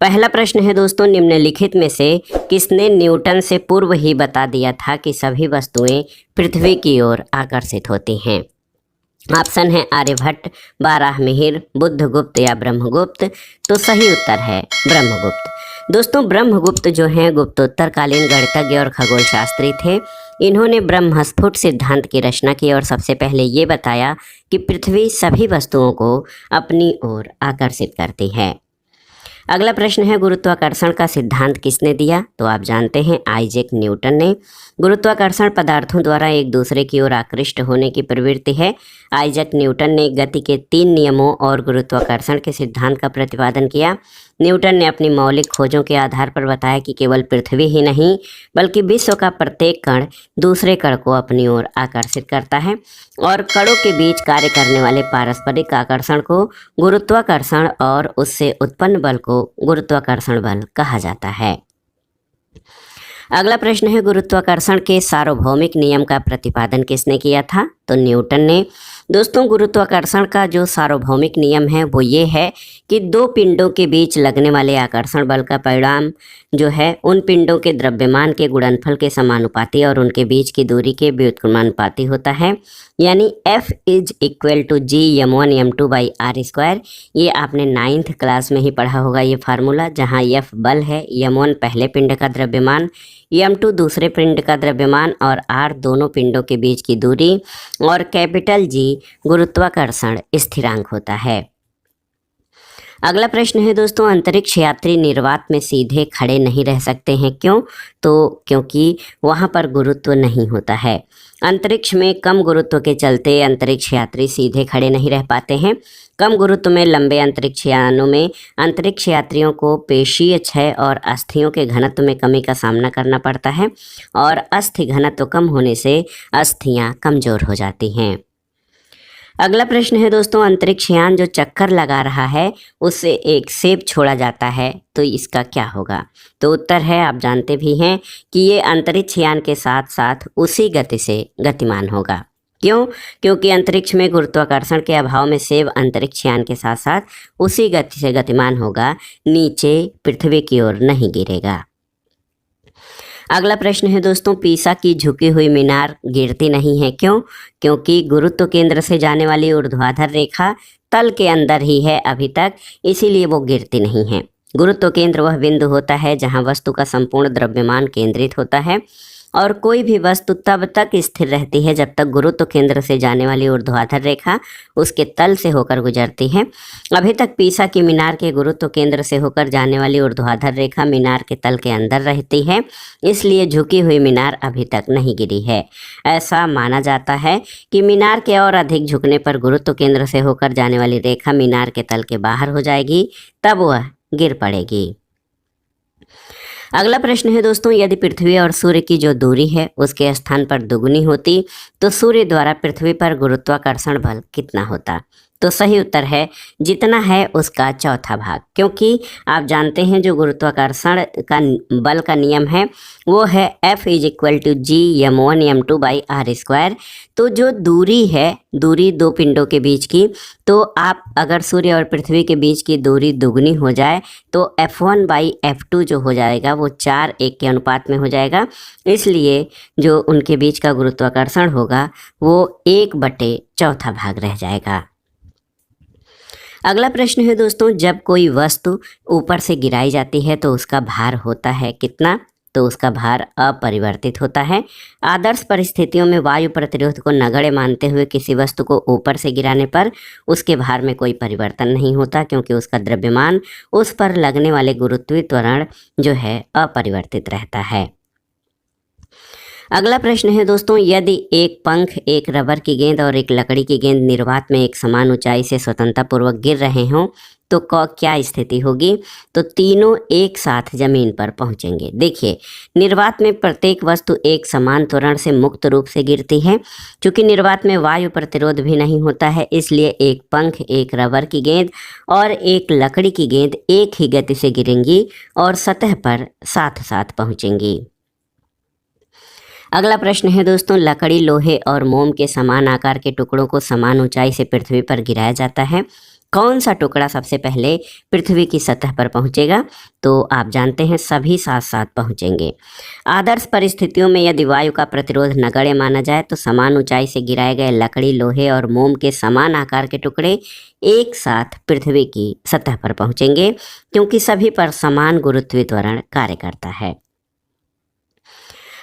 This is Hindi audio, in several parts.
पहला प्रश्न है दोस्तों, निम्नलिखित में से किसने न्यूटन से पूर्व ही बता दिया था कि सभी वस्तुएं पृथ्वी की ओर आकर्षित होती हैं। ऑप्शन है आर्यभट्ट, बाराहमिहिर, बुद्धगुप्त या ब्रह्मगुप्त। तो सही उत्तर है ब्रह्मगुप्त। दोस्तों ब्रह्मगुप्त जो हैं गुप्तोत्तरकालीन गणितज्ञ और खगोल शास्त्री थे। इन्होंने ब्रह्मस्फुट सिद्धांत की रचना की और सबसे पहले ये बताया कि पृथ्वी सभी वस्तुओं को अपनी ओर आकर्षित करती है। अगला प्रश्न है, गुरुत्वाकर्षण का सिद्धांत किसने दिया? तो आप जानते हैं आइजैक न्यूटन ने। गुरुत्वाकर्षण पदार्थों द्वारा एक दूसरे की ओर आकृष्ट होने की प्रवृत्ति है। आइजैक न्यूटन ने गति के 3 नियमों और गुरुत्वाकर्षण के सिद्धांत का प्रतिपादन किया। न्यूटन ने अपनी मौलिक खोजों के आधार पर बताया कि केवल पृथ्वी ही नहीं बल्कि विश्व का प्रत्येक कण दूसरे कण को अपनी ओर आकर्षित करता है और कणों के बीच कार्य करने वाले पारस्परिक आकर्षण को गुरुत्वाकर्षण और उससे उत्पन्न बल को गुरुत्वाकर्षण बल कहा जाता है। अगला प्रश्न है, गुरुत्वाकर्षण के सार्वभौमिक नियम का प्रतिपादन किसने किया था? तो न्यूटन ने। दोस्तों गुरुत्वाकर्षण का जो सार्वभौमिक नियम है वो ये है कि दो पिंडों के बीच लगने वाले आकर्षण बल का परिणाम जो है उन पिंडों के द्रव्यमान के गुणनफल के समानुपाती और उनके बीच की दूरी के व्युत्क्रमानुपाती होता है। यानी F = G m1 m2 by r²। ये आपने 9th क्लास में ही पढ़ा होगा ये फार्मूला, जहाँ F बल है, m1 पहले पिंड का द्रव्यमान, m2 दूसरे पिंड का द्रव्यमान और r दोनों पिंडों के बीच की दूरी और कैपिटल G गुरुत्वाकर्षण स्थिरांक होता है। अगला प्रश्न है दोस्तों, अंतरिक्ष यात्री निर्वात में सीधे खड़े नहीं रह सकते हैं, क्यों? तो क्योंकि वहाँ पर गुरुत्व नहीं होता है। अंतरिक्ष में कम गुरुत्व के चलते अंतरिक्ष यात्री सीधे खड़े नहीं रह पाते हैं। कम गुरुत्व में लंबे अंतरिक्ष यानों में अंतरिक्ष यात्रियों को पेशीय क्षय और अस्थियों के घनत्व में कमी का सामना करना पड़ता है और अस्थि घनत्व कम होने से अस्थियां कमज़ोर हो जाती हैं। अगला प्रश्न है दोस्तों, अंतरिक्ष यान जो चक्कर लगा रहा है उससे एक सेब छोड़ा जाता है, तो इसका क्या होगा? तो उत्तर है, आप जानते भी हैं कि ये अंतरिक्ष यान के साथ साथ उसी गति से गतिमान होगा। क्यों? क्योंकि अंतरिक्ष में गुरुत्वाकर्षण के अभाव में सेब अंतरिक्ष यान के साथ साथ उसी गति से गतिमान होगा, नीचे पृथ्वी की ओर नहीं गिरेगा। अगला प्रश्न है दोस्तों, पीसा की झुकी हुई मीनार गिरती नहीं है, क्यों? क्योंकि गुरुत्व केंद्र से जाने वाली ऊर्ध्वाधर रेखा तल के अंदर ही है अभी तक, इसीलिए वो गिरती नहीं है। गुरुत्व केंद्र वह बिंदु होता है जहां वस्तु का संपूर्ण द्रव्यमान केंद्रित होता है और कोई भी वस्तु तब तक स्थिर रहती है जब तक गुरुत्व केंद्र से जाने वाली ऊर्ध्वाधर रेखा उसके तल से होकर गुजरती है। अभी तक पीसा की मीनार के गुरुत्व केंद्र से होकर जाने वाली ऊर्ध्वाधर रेखा मीनार के तल के अंदर रहती है, इसलिए झुकी हुई मीनार अभी तक नहीं गिरी है। ऐसा माना जाता है कि मीनार के और अधिक झुकने पर गुरुत्व केंद्र से होकर जाने वाली रेखा मीनार के तल के बाहर हो जाएगी, तब वह गिर पड़ेगी। अगला प्रश्न है दोस्तों, यदि पृथ्वी और सूर्य की जो दूरी है उसके स्थान पर दुगुनी होती तो सूर्य द्वारा पृथ्वी पर गुरुत्वाकर्षण बल कितना होता? तो सही उत्तर है जितना है उसका चौथा भाग, क्योंकि आप जानते हैं जो गुरुत्वाकर्षण का बल का नियम है वो है F = G m1 m2 by r²। तो जो दूरी है, दूरी दो पिंडों के बीच की, तो आप अगर सूर्य और पृथ्वी के बीच की दूरी दुगनी हो जाए तो F1 by F2 जो हो जाएगा वो 4:1 के अनुपात में हो जाएगा, इसलिए जो उनके बीच का गुरुत्वाकर्षण होगा वो 1/4 भाग रह जाएगा। अगला प्रश्न है दोस्तों, जब कोई वस्तु ऊपर से गिराई जाती है तो उसका भार होता है कितना? तो उसका भार अपरिवर्तित होता है। आदर्श परिस्थितियों में वायु प्रतिरोध को नगण्य मानते हुए किसी वस्तु को ऊपर से गिराने पर उसके भार में कोई परिवर्तन नहीं होता, क्योंकि उसका द्रव्यमान उस पर लगने वाले गुरुत्वीय त्वरण जो है अपरिवर्तित रहता है। अगला प्रश्न है दोस्तों, यदि एक पंख, एक रबर की गेंद और एक लकड़ी की गेंद निर्वात में एक समान ऊंचाई से स्वतंत्रतापूर्वक गिर रहे हों तो क्या स्थिति होगी? तो तीनों एक साथ जमीन पर पहुंचेंगे। देखिए, निर्वात में प्रत्येक वस्तु एक समान त्वरण से मुक्त रूप से गिरती है। क्योंकि निर्वात में वायु प्रतिरोध भी नहीं होता है, इसलिए एक पंख, एक रबर की गेंद और एक लकड़ी की गेंद एक ही गति से गिरेंगी और सतह पर साथ साथ पहुंचेंगी। अगला प्रश्न है दोस्तों, लकड़ी, लोहे और मोम के समान आकार के टुकड़ों को समान ऊंचाई से पृथ्वी पर गिराया जाता है, कौन सा टुकड़ा सबसे पहले पृथ्वी की सतह पर पहुंचेगा? तो आप जानते हैं सभी साथ साथ पहुंचेंगे। आदर्श परिस्थितियों में यदि वायु का प्रतिरोध नगण्य माना जाए तो समान ऊंचाई से गिराए गए लकड़ी, लोहे और मोम के समान आकार के टुकड़े एक साथ पृथ्वी की सतह पर पहुंचेंगे, क्योंकि सभी पर समान गुरुत्वीय त्वरण कार्य करता है।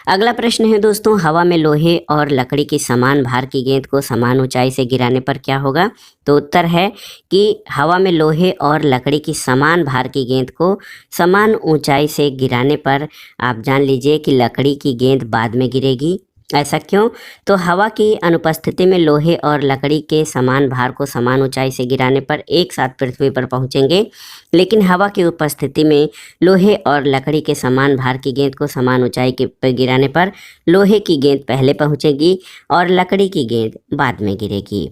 अगला प्रश्न है दोस्तों, हवा में लोहे और लकड़ी की समान भार की गेंद को समान ऊंचाई से गिराने पर क्या होगा? तो उत्तर है कि हवा में लोहे और लकड़ी की समान भार की गेंद को समान ऊंचाई से गिराने पर आप जान लीजिए कि लकड़ी की गेंद बाद में गिरेगी। ऐसा क्यों? तो हवा की अनुपस्थिति में लोहे और लकड़ी के समान भार को समान ऊंचाई से गिराने पर एक साथ पृथ्वी पर पहुंचेंगे, लेकिन हवा की उपस्थिति में लोहे और लकड़ी के समान भार की गेंद को समान ऊंचाई के पर गिराने पर लोहे की गेंद पहले पहुंचेगी और लकड़ी की गेंद बाद में गिरेगी।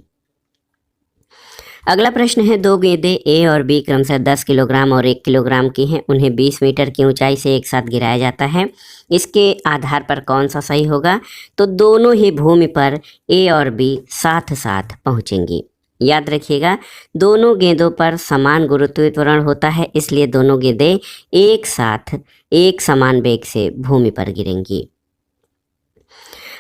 अगला प्रश्न है, दो गेंदें ए और बी क्रमशः 10 किलोग्राम और 1 किलोग्राम की हैं, उन्हें 20 मीटर की ऊंचाई से एक साथ गिराया जाता है, इसके आधार पर कौन सा सही होगा? तो दोनों ही भूमि पर ए और बी साथ साथ पहुंचेंगी। याद रखिएगा, दोनों गेंदों पर समान गुरुत्वीय त्वरण होता है, इसलिए दोनों गेंदें एक साथ एक समान वेग से भूमि पर गिरेंगी।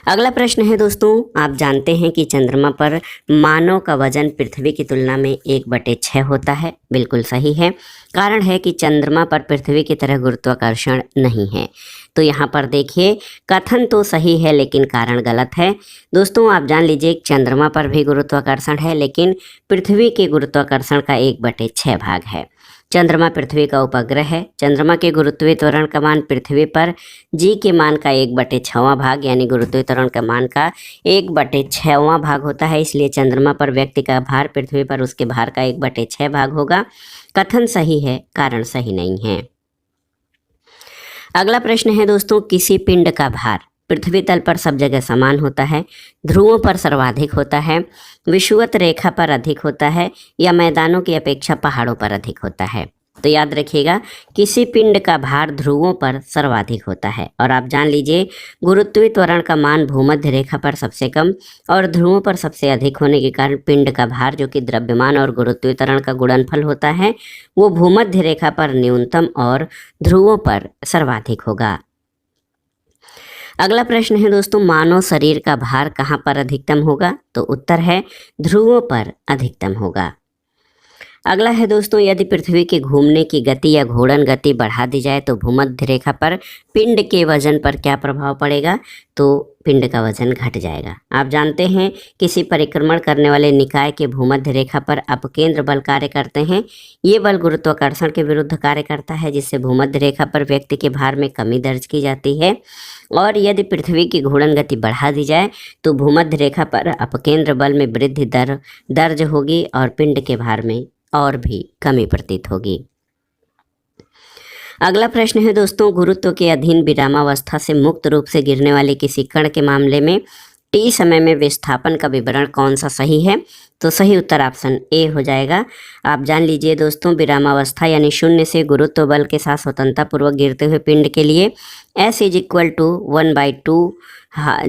अगला प्रश्न है दोस्तों, आप जानते हैं कि चंद्रमा पर मानव का वजन पृथ्वी की तुलना में 1/6 होता है। बिल्कुल सही है। कारण है कि चंद्रमा पर पृथ्वी की तरह गुरुत्वाकर्षण नहीं है। तो यहाँ पर देखिए, कथन तो सही है लेकिन कारण गलत है। दोस्तों आप जान लीजिए, चंद्रमा पर भी गुरुत्वाकर्षण है, लेकिन पृथ्वी के गुरुत्वाकर्षण का 1/6 भाग है। चंद्रमा पृथ्वी का उपग्रह है। चंद्रमा के गुरुत्वीय त्वरण का मान पृथ्वी पर जी के मान का 1/6वां भाग यानी गुरुत्वीय त्वरण का मान का 1/6वां भाग होता है, इसलिए चंद्रमा पर व्यक्ति का भार पृथ्वी पर उसके भार का 1/6 भाग होगा। कथन सही है, कारण सही नहीं है। अगला प्रश्न है दोस्तों, किसी पिंड का भार पृथ्वी तल पर सब जगह समान होता है, ध्रुवों पर सर्वाधिक होता है, विषुवत रेखा पर अधिक होता है, या मैदानों की अपेक्षा पहाड़ों पर अधिक होता है? तो याद रखिएगा, किसी पिंड का भार ध्रुवों पर सर्वाधिक होता है। और आप जान लीजिए, गुरुत्वीय त्वरण का मान भूमध्य रेखा पर सबसे कम और ध्रुवों पर सबसे अधिक होने के कारण पिंड का भार, जो कि द्रव्यमान और गुरुत्वीय त्वरण का गुणनफल होता है, वो भूमध्य रेखा पर न्यूनतम और ध्रुवों पर सर्वाधिक होगा। अगला प्रश्न है दोस्तों, मानव शरीर का भार कहाँ पर अधिकतम होगा? तो उत्तर है ध्रुवों पर अधिकतम होगा। अगला है दोस्तों, यदि पृथ्वी के घूमने की गति या घूर्णन गति बढ़ा दी जाए तो भूमध्य रेखा पर पिंड के वजन पर क्या प्रभाव पड़ेगा? तो पिंड का वजन घट जाएगा। आप जानते हैं, किसी परिक्रमण करने वाले निकाय के भूमध्य रेखा पर अपकेंद्र बल कार्य करते हैं। ये बल गुरुत्वाकर्षण के विरुद्ध कार्य करता है, जिससे भूमध्य रेखा पर व्यक्ति के भार में कमी दर्ज की जाती है। और यदि पृथ्वी की घूर्णन गति बढ़ा दी जाए तो भूमध्य रेखा पर अपकेंद्र बल में वृद्धि दर्ज होगी और पिंड के भार में और भी कमी प्रतीत होगी। अगला प्रश्न है दोस्तों, गुरुत्व के अधीन विरामावस्था से मुक्त रूप से गिरने वाले किसी कण के मामले में टी समय में विस्थापन का विवरण कौन सा सही है? तो सही उत्तर ऑप्शन ए हो जाएगा। आप जान लीजिए दोस्तों, विरामावस्था यानी शून्य से गुरुत्व बल के साथ स्वतंत्रतापूर्वक गिरते हुए पिंड के लिए S = 1/2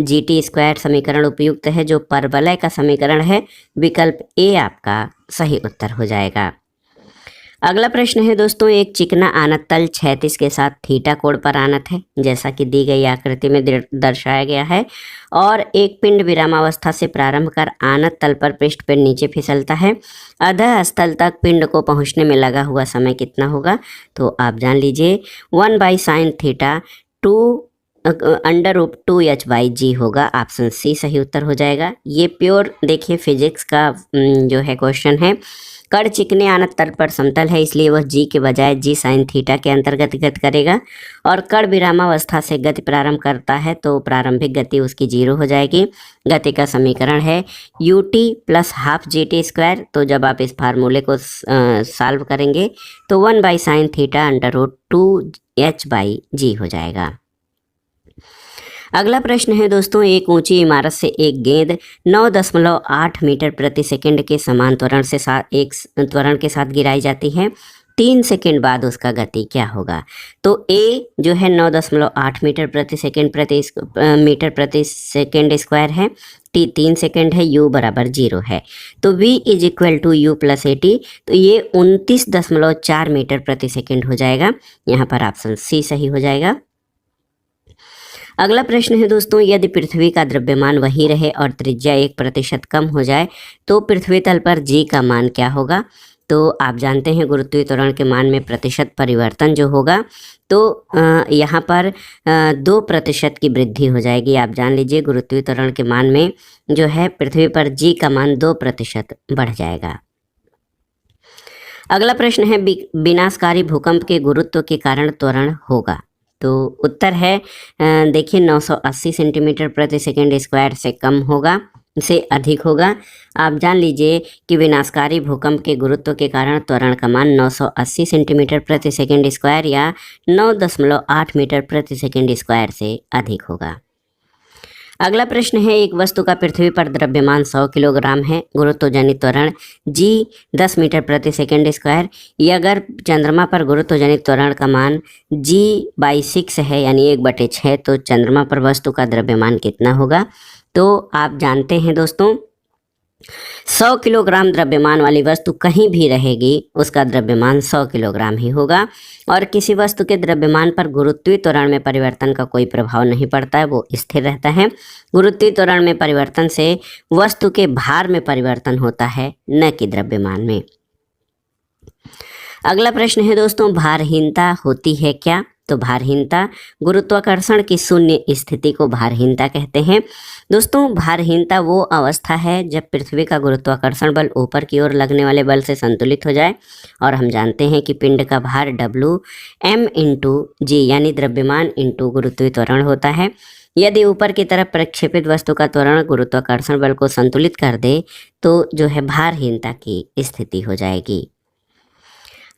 GT² समीकरण उपयुक्त है, जो परवलय का समीकरण है। विकल्प ए आपका सही उत्तर हो जाएगा। अगला प्रश्न है दोस्तों, एक चिकना आनत तल क्षैतिज के साथ थीटा कोण पर आनत है, जैसा कि दी गई आकृति में दर्शाया गया है, और एक पिंड विरामावस्था से प्रारंभ कर आनत तल पर पृष्ठ पर नीचे फिसलता है। अधः स्थल तक पिंड को पहुंचने में लगा हुआ समय कितना होगा? तो आप जान लीजिए, 1/sin θ 2√2h/g होगा। ऑप्शन सी सही उत्तर हो जाएगा। ये प्योर देखिए फिजिक्स का जो है क्वेश्चन है। कण चिकने आनत तल पर समतल है, इसलिए वह जी के बजाय जी sin θ के अंतर्गत गति करेगा। और कण विरामावस्था से गति प्रारंभ करता है तो प्रारंभिक गति उसकी 0 हो जाएगी। गति का समीकरण है ut + ½ GT²। तो जब आप इस फार्मूले को सॉल्व करेंगे तो 1/sin θ √2h/g हो जाएगा। अगला प्रश्न है दोस्तों, एक ऊंची इमारत से एक गेंद 9.8 मीटर प्रति सेकंड के समान त्वरण के साथ गिराई जाती है। 3 सेकंड बाद उसका गति क्या होगा। तो ए जो है 9.8 मीटर प्रति सेकंड स्क्वायर है, टी 3 सेकंड है, यू बराबर 0 है। तो v is equal to u plus a t, तो ये 29.4 मीटर प्रति सेकंड हो जाएगा। यहाँ पर ऑप्शन सी सही हो जाएगा। अगला प्रश्न है दोस्तों, यदि पृथ्वी का द्रव्यमान वही रहे और त्रिज्या 1% कम हो जाए तो पृथ्वी तल पर g का मान क्या होगा। तो आप जानते हैं गुरुत्वीय त्वरण के मान में प्रतिशत परिवर्तन जो होगा, तो यहाँ पर 2% की वृद्धि हो जाएगी। आप जान लीजिए गुरुत्वीय त्वरण के मान में जो है पृथ्वी पर g का मान 2% बढ़ जाएगा। अगला प्रश्न है, विनाशकारी भूकंप के गुरुत्व के कारण त्वरण होगा। तो उत्तर है देखिए 980 सेंटीमीटर प्रति सेकंड स्क्वायर से कम होगा, से अधिक होगा। आप जान लीजिए कि विनाशकारी भूकंप के गुरुत्व के कारण त्वरण का मान 980 सेंटीमीटर प्रति सेकंड स्क्वायर या 9.8 मीटर प्रति सेकंड स्क्वायर से अधिक होगा। अगला प्रश्न है, एक वस्तु का पृथ्वी पर द्रव्यमान 100 किलोग्राम है, गुरुत्वजनित त्वरण g 10 मीटर प्रति सेकंड स्क्वायर। ये अगर चंद्रमा पर गुरुत्वजनित त्वरण का मान g/6 है यानी 1/6, तो चंद्रमा पर वस्तु का द्रव्यमान कितना होगा। तो आप जानते हैं दोस्तों 100 किलोग्राम द्रव्यमान वाली वस्तु कहीं भी रहेगी उसका द्रव्यमान 100 किलोग्राम ही होगा, और किसी वस्तु के द्रव्यमान पर गुरुत्वीय त्वरण में परिवर्तन का कोई प्रभाव नहीं पड़ता है, वो स्थिर रहता है। गुरुत्वीय त्वरण में परिवर्तन से वस्तु के भार में परिवर्तन होता है, न कि द्रव्यमान में। अगला प्रश्न है दोस्तों, भारहीनता होती है क्या। तो भारहीनता गुरुत्वाकर्षण की शून्य स्थिति को भारहीनता कहते हैं। दोस्तों भारहीनता वो अवस्था है जब पृथ्वी का गुरुत्वाकर्षण बल ऊपर की ओर लगने वाले बल से संतुलित हो जाए, और हम जानते हैं कि पिंड का भार Wm इंटू जी यानी द्रव्यमान इंटू गुरुत्वीय त्वरण होता है। यदि ऊपर की तरफ प्रक्षेपित वस्तु का त्वरण गुरुत्वाकर्षण बल को संतुलित कर दे तो जो है भारहीनता की स्थिति हो जाएगी।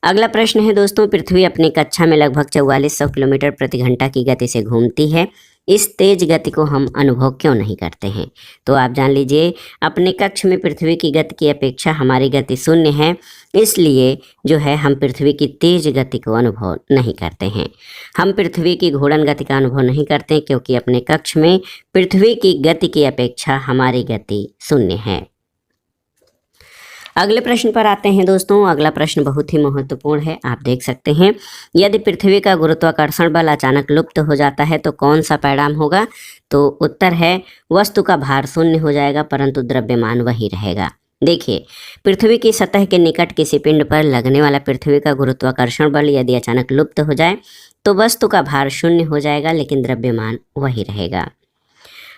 अगला प्रश्न है दोस्तों, पृथ्वी अपनी कक्षा में लगभग 4400 किलोमीटर प्रति घंटा की गति से घूमती है, इस तेज गति को हम अनुभव क्यों नहीं करते हैं। तो आप जान लीजिए अपने कक्ष में पृथ्वी की गति की अपेक्षा हमारी गति शून्य है, इसलिए जो है हम पृथ्वी की तेज गति को अनुभव नहीं करते हैं। हम पृथ्वी की घूर्णन गति का अनुभव नहीं करते क्योंकि अपने कक्ष में पृथ्वी की गति की अपेक्षा हमारी गति शून्य है। अगले प्रश्न पर आते हैं दोस्तों। अगला प्रश्न बहुत ही महत्वपूर्ण है, आप देख सकते हैं, यदि पृथ्वी का गुरुत्वाकर्षण बल अचानक लुप्त हो जाता है तो कौन सा परिणाम होगा। तो उत्तर है वस्तु का भार शून्य हो जाएगा परंतु द्रव्यमान वही रहेगा। देखिए पृथ्वी की सतह के निकट किसी पिंड पर लगने वाला पृथ्वी का गुरुत्वाकर्षण बल यदि अचानक लुप्त हो जाए तो वस्तु का भार शून्य हो जाएगा लेकिन द्रव्यमान वही रहेगा।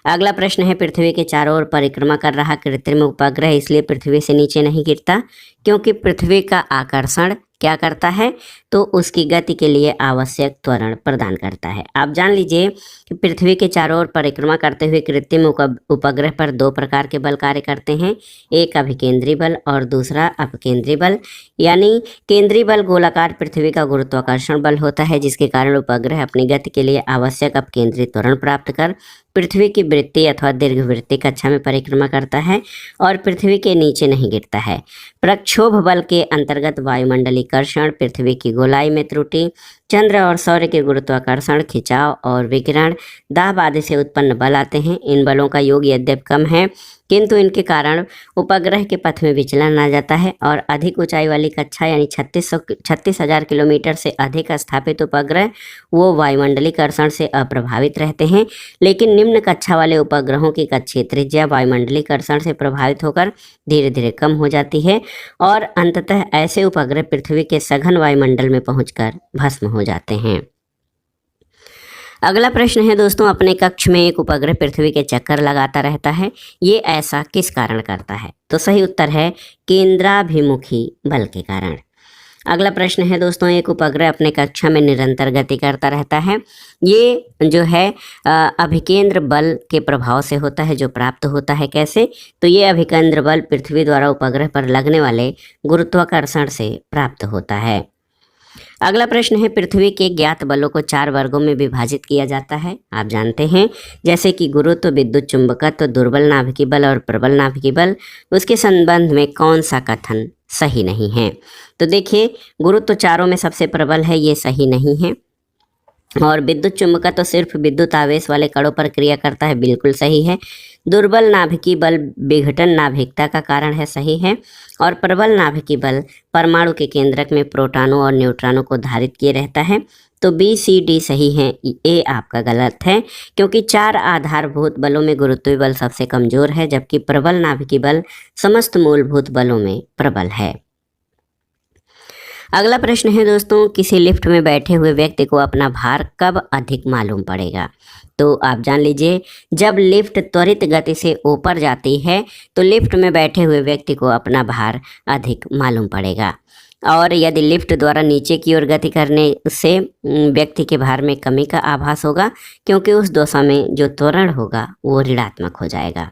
अगला प्रश्न है, पृथ्वी के चारों ओर परिक्रमा कर रहा कृत्रिम उपग्रह इसलिए पृथ्वी से नीचे नहीं गिरता क्योंकि पृथ्वी का आकर्षण क्या करता है, तो उसकी गति के लिए आवश्यक त्वरण प्रदान करता है। आप जान लीजिए कि पृथ्वी के चारों ओर परिक्रमा करते हुए कृत्रिम उपग्रह पर दो प्रकार के बल कार्य करते हैं, एक अभिकेंद्री बल और दूसरा अपकेंद्री बल। यानी केंद्रीय बल गोलाकार पृथ्वी का गुरुत्वाकर्षण बल होता है जिसके कारण उपग्रह अपनी गति के लिए आवश्यक अपकेंद्री त्वरण प्राप्त कर पृथ्वी की वृत्तीय अथवा दीर्घवृत्तीय कक्षा में परिक्रमा करता है और पृथ्वी के नीचे नहीं गिरता है। प्रक्षोभ बल के अंतर्गत वायुमंडलीकरण, पृथ्वी की गोलाई में त्रुटि, चंद्र और सूर्य के गुरुत्वाकर्षण, खिंचाव और विकिरण, दाब आदि से उत्पन्न बल आते हैं। इन बलों का योग यद्यपि कम है किंतु इनके कारण उपग्रह के पथ में विचलन आ जाता है और अधिक ऊंचाई वाली कक्षा यानी 36,000 किलोमीटर से अधिक स्थापित उपग्रह वो वायुमंडलीकरण से अप्रभावित रहते हैं, लेकिन निम्न कक्षा वाले उपग्रहों की कक्षीय त्रिज्या वायुमंडलीकरण से प्रभावित होकर धीरे धीरे कम हो जाती है और अंततः ऐसे उपग्रह पृथ्वी के सघन वायुमंडल में पहुंचकर भस्म हो जाते हैं। अगला प्रश्न है दोस्तों, अपने कक्ष में एक उपग्रह पृथ्वी के चक्कर लगाता रहता है, ये ऐसा किस कारण करता है। तो सही उत्तर है केंद्राभिमुखी बल के कारण। अगला प्रश्न है दोस्तों, एक उपग्रह अपने कक्षा में निरंतर गति करता रहता है, ये जो है अभिकेंद्र बल के प्रभाव से होता है जो प्राप्त होता है। कैसे, तो ये अभिकेंद्र बल पृथ्वी द्वारा उपग्रह पर लगने वाले गुरुत्वाकर्षण से प्राप्त होता है। अगला प्रश्न है, पृथ्वी के ज्ञात बलों को 4 वर्गों में विभाजित किया जाता है। आप जानते हैं, जैसे कि गुरुत्व, विद्युत चुंबकत्व, दुर्बल नाभिकीय बल और प्रबल नाभिकीय बल। उसके संबंध में कौन सा कथन सही नहीं है? तो देखिए, गुरुत्व चारों में सबसे प्रबल है, ये सही नहीं है। और विद्युत चुंबकत्व तो सिर्फ विद्युत आवेश वाले कणों पर क्रिया करता है, बिल्कुल सही है। दुर्बल नाभिकीय बल विघटन नाभिकता का कारण है, सही है। और प्रबल नाभिकीय बल परमाणु के केंद्रक में प्रोटॉनों और न्यूट्रॉनों को धारित किए रहता है। तो बी सी डी सही है, ए आपका गलत है, क्योंकि 4 आधारभूत बलों में गुरुत्वीय बल सबसे कमजोर है, जबकि प्रबल नाभिकीय बल समस्त मूलभूत बलों में प्रबल है। अगला प्रश्न है दोस्तों, किसी लिफ्ट में बैठे हुए व्यक्ति को अपना भार कब अधिक मालूम पड़ेगा? तो आप जान लीजिए, जब लिफ्ट त्वरित गति से ऊपर जाती है तो लिफ्ट में बैठे हुए व्यक्ति को अपना भार अधिक मालूम पड़ेगा। और यदि लिफ्ट द्वारा नीचे की ओर गति करने से व्यक्ति के भार में कमी का आभास होगा, क्योंकि उस दशा में जो त्वरण होगा वो ऋणात्मक हो जाएगा।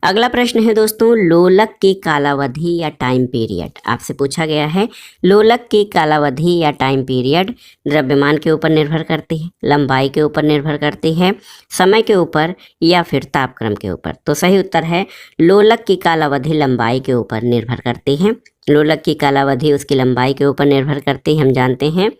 अगला प्रश्न है दोस्तों, लोलक की कालावधि या टाइम पीरियड आपसे पूछा गया है। लोलक की कालावधि या टाइम पीरियड द्रव्यमान के ऊपर निर्भर करती है, लंबाई के ऊपर निर्भर करती है, समय के ऊपर, या फिर तापक्रम के ऊपर? तो सही उत्तर है, लोलक की कालावधि लंबाई के ऊपर निर्भर करती है। लोलक की कालावधि उसकी लंबाई के ऊपर निर्भर करती है। हम जानते हैं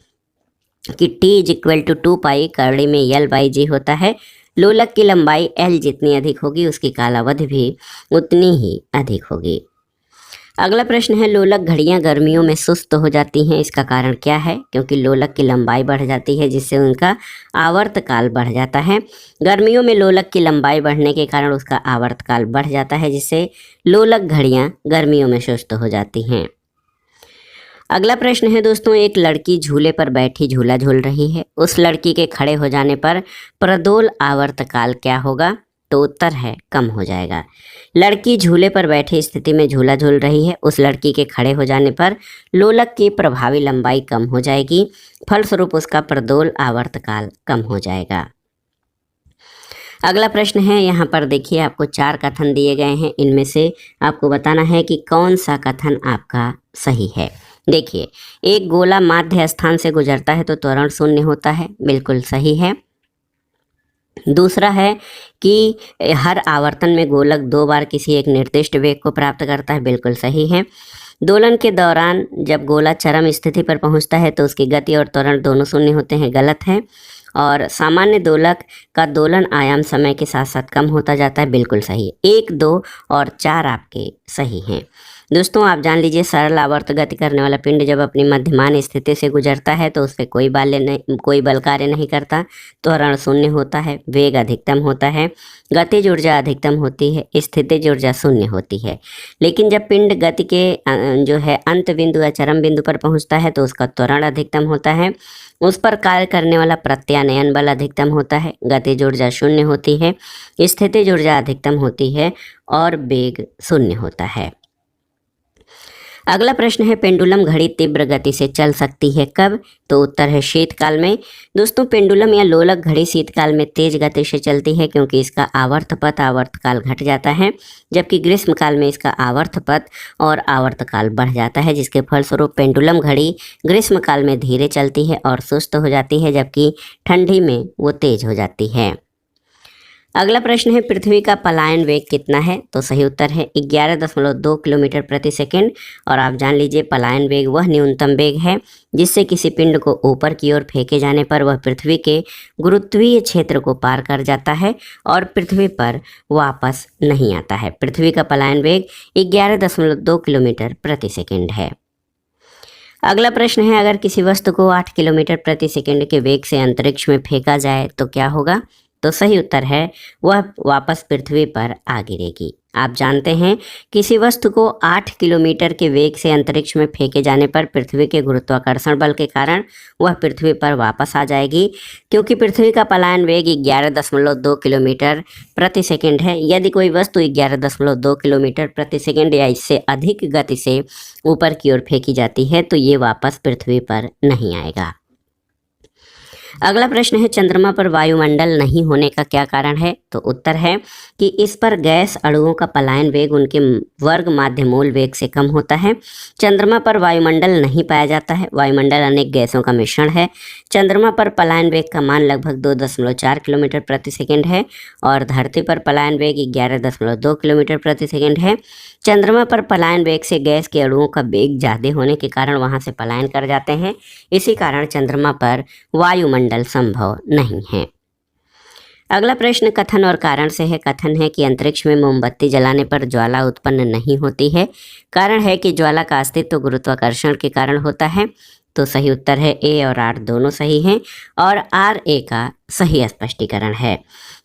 कि T = 2 पाई करड़ी में L/G होता है। लोलक की लंबाई L जितनी अधिक होगी उसकी कालावधि भी उतनी ही अधिक होगी। अगला प्रश्न है, लोलक घड़ियां गर्मियों में सुस्त हो जाती हैं, इसका कारण क्या है? क्योंकि लोलक की लंबाई बढ़ जाती है, जिससे उनका आवर्तकाल बढ़ जाता है। गर्मियों में लोलक की लंबाई बढ़ने के कारण उसका आवर्तकाल बढ़ जाता है, जिससे लोलक घड़ियां गर्मियों में सुस्त हो जाती हैं। अगला प्रश्न है दोस्तों, एक लड़की झूले पर बैठी झूला झूल रही है। उस लड़की के खड़े हो जाने पर प्रदोल आवर्तकाल क्या होगा? तो उत्तर है, कम हो जाएगा। लड़की झूले पर बैठी स्थिति में झूला झूल रही है, उस लड़की के खड़े हो जाने पर लोलक की प्रभावी लंबाई कम हो जाएगी, फलस्वरूप उसका प्रदोल आवर्तकाल कम हो जाएगा। अगला प्रश्न है, यहाँ पर देखिए आपको 4 कथन दिए गए हैं, इनमें से आपको बताना है कि कौन सा कथन आपका सही है। देखिए, एक गोला माध्य स्थान से गुजरता है तो त्वरण 0 होता है, बिल्कुल सही है। दूसरा है कि हर आवर्तन में गोलक 2 बार किसी एक निर्दिष्ट वेग को प्राप्त करता है, बिल्कुल सही है। दोलन के दौरान जब गोला चरम स्थिति पर पहुंचता है तो उसकी गति और त्वरण दोनों 0 होते हैं, गलत है। और सामान्य दोलक का दोलन आयाम समय के साथ साथ कम होता जाता है, बिल्कुल सही है। 1, 2 और 4 आपके सही हैं। दोस्तों आप जान लीजिए, सरल आवर्त गति करने वाला पिंड जब अपनी मध्यमान स्थिति से गुजरता है तो उस पर कोई बल कार्य नहीं करता, त्वरण 0 होता है, वेग अधिकतम होता है, गतिज ऊर्जा अधिकतम होती है, स्थितिज ऊर्जा 0 होती है। लेकिन जब पिंड गति के जो है अंत बिंदु या चरम बिंदु पर पहुंचता है तो उसका त्वरण अधिकतम होता है, उस पर कार्य करने वाला प्रत्यानयन बल अधिकतम होता है, गतिज ऊर्जा 0 होती है, स्थितिज ऊर्जा अधिकतम होती है और वेग 0 होता है। अगला प्रश्न है, पेंडुलम घड़ी तीव्र गति से चल सकती है कब? तो उत्तर है शीतकाल में। दोस्तों पेंडुलम या लोलक घड़ी शीतकाल में तेज गति से चलती है, क्योंकि इसका आवर्तपथ आवर्तकाल घट जाता है, जबकि ग्रीष्मकाल में इसका आवर्तपथ और आवर्तकाल बढ़ जाता है, जिसके फलस्वरूप पेंडुलम घड़ी ग्रीष्मकाल में धीरे चलती है और सुस्त हो जाती है, जबकि ठंडी में वो तेज हो जाती है। अगला प्रश्न है, पृथ्वी का पलायन वेग कितना है? तो सही उत्तर है 11.2 किलोमीटर प्रति सेकंड। और आप जान लीजिए, पलायन वेग वह न्यूनतम वेग है जिससे किसी पिंड को ऊपर की ओर फेंके जाने पर वह पृथ्वी के गुरुत्वीय क्षेत्र को पार कर जाता है और पृथ्वी पर वापस नहीं आता है। पृथ्वी का पलायन वेग 11.2 किलोमीटर प्रति सेकंड है। अगला प्रश्न है, अगर किसी वस्तु को 8 किलोमीटर प्रति सेकंड के वेग से अंतरिक्ष में फेंका जाए तो क्या होगा? तो सही उत्तर है, वह वापस पृथ्वी पर आ गिरेगी। आप जानते हैं, किसी वस्तु को 8 किलोमीटर के वेग से अंतरिक्ष में फेंके जाने पर पृथ्वी के गुरुत्वाकर्षण बल के कारण वह पृथ्वी पर वापस आ जाएगी, क्योंकि पृथ्वी का पलायन वेग 11.2 किलोमीटर प्रति सेकंड है। यदि कोई वस्तु 11.2 किलोमीटर प्रति सेकंड या इससे अधिक गति से ऊपर की ओर फेंकी जाती है तो ये वापस पृथ्वी पर नहीं आएगा। अगला प्रश्न है, चंद्रमा पर वायुमंडल नहीं होने का क्या कारण है? तो उत्तर है कि इस पर गैस अणुओं का पलायन वेग उनके वर्ग माध्यमूल वेग से कम होता है। चंद्रमा पर वायुमंडल नहीं पाया जाता है। वायुमंडल अनेक गैसों का मिश्रण है। चंद्रमा पर पलायन वेग का मान लगभग 2.4 किलोमीटर प्रति सेकंड है और धरती पर पलायन वेग 11.2 किलोमीटर प्रति सेकंड है। चंद्रमा पर पलायन वेग से गैस के अणुओं का वेग ज़्यादा होने के कारण वहां से पलायन कर जाते हैं। इसी कारण चंद्रमा पर वायुमंडल संभव नहीं है। अगला प्रश्न कथन और कारण से है। कथन है कि अंतरिक्ष में मोमबत्ती जलाने पर ज्वाला उत्पन्न नहीं होती है। कारण है कि ज्वाला का अस्तित्व गुरुत्वाकर्षण के कारण होता है। तो सही उत्तर है ए और आर दोनों सही हैं और आर ए का सही स्पष्टीकरण है।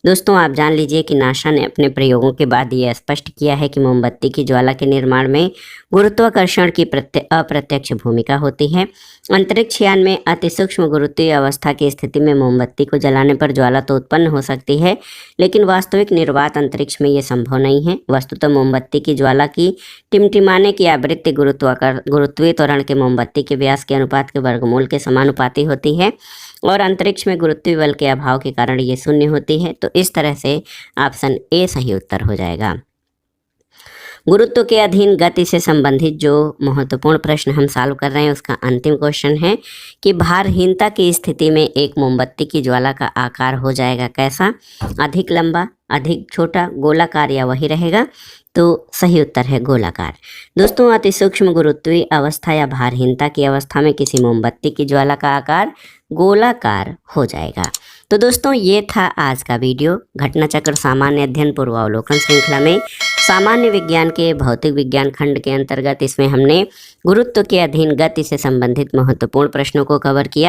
दोस्तों, आप जान लीजिए कि नासा ने अपने प्रयोगों के बाद ये स्पष्ट किया है कि मोमबत्ती की ज्वाला के निर्माण में गुरुत्वाकर्षण की अप्रत्यक्ष भूमिका होती है। अंतरिक्ष यान में अति सूक्ष्म गुरुत्वीय अवस्था की स्थिति में मोमबत्ती को जलाने पर ज्वाला तो उत्पन्न हो सकती है, लेकिन वास्तविक निर्वात अंतरिक्ष में ये संभव नहीं है। वस्तुतः मोमबत्ती की ज्वाला की टिमटिमाने की आवृत्ति गुरुत्वीय त्वरण के मोमबत्ती के व्यास के अनुपात के वर्गमूल के समानुपाती होती है और अंतरिक्ष में गुरुत्वीय बल के अभाव के कारण ये शून्य होती है। तो इस तरह से ऑप्शन ए सही उत्तर हो जाएगा। गुरुत्व के अधीन गति से संबंधित जो महत्वपूर्ण प्रश्न हम सॉल्व कर रहे हैं उसका अंतिम क्वेश्चन है कि भारहीनता की स्थिति में एक मोमबत्ती की ज्वाला का आकार हो जाएगा कैसा? अधिक लंबा, अधिक छोटा, गोलाकार या वही रहेगा? तो सही उत्तर है गोलाकार। दोस्तों, अति सूक्ष्म गुरुत्वीय अवस्था या भारहीनता की अवस्था में किसी मोमबत्ती की ज्वाला का आकार गोलाकार हो जाएगा। तो दोस्तों, ये था आज का वीडियो। घटना चक्र सामान्य अध्ययन पूर्वावलोकन श्रृंखला में सामान्य विज्ञान के भौतिक विज्ञान खंड के अंतर्गत इसमें हमने गुरुत्व के अधीन गति से संबंधित महत्वपूर्ण प्रश्नों को कवर किया।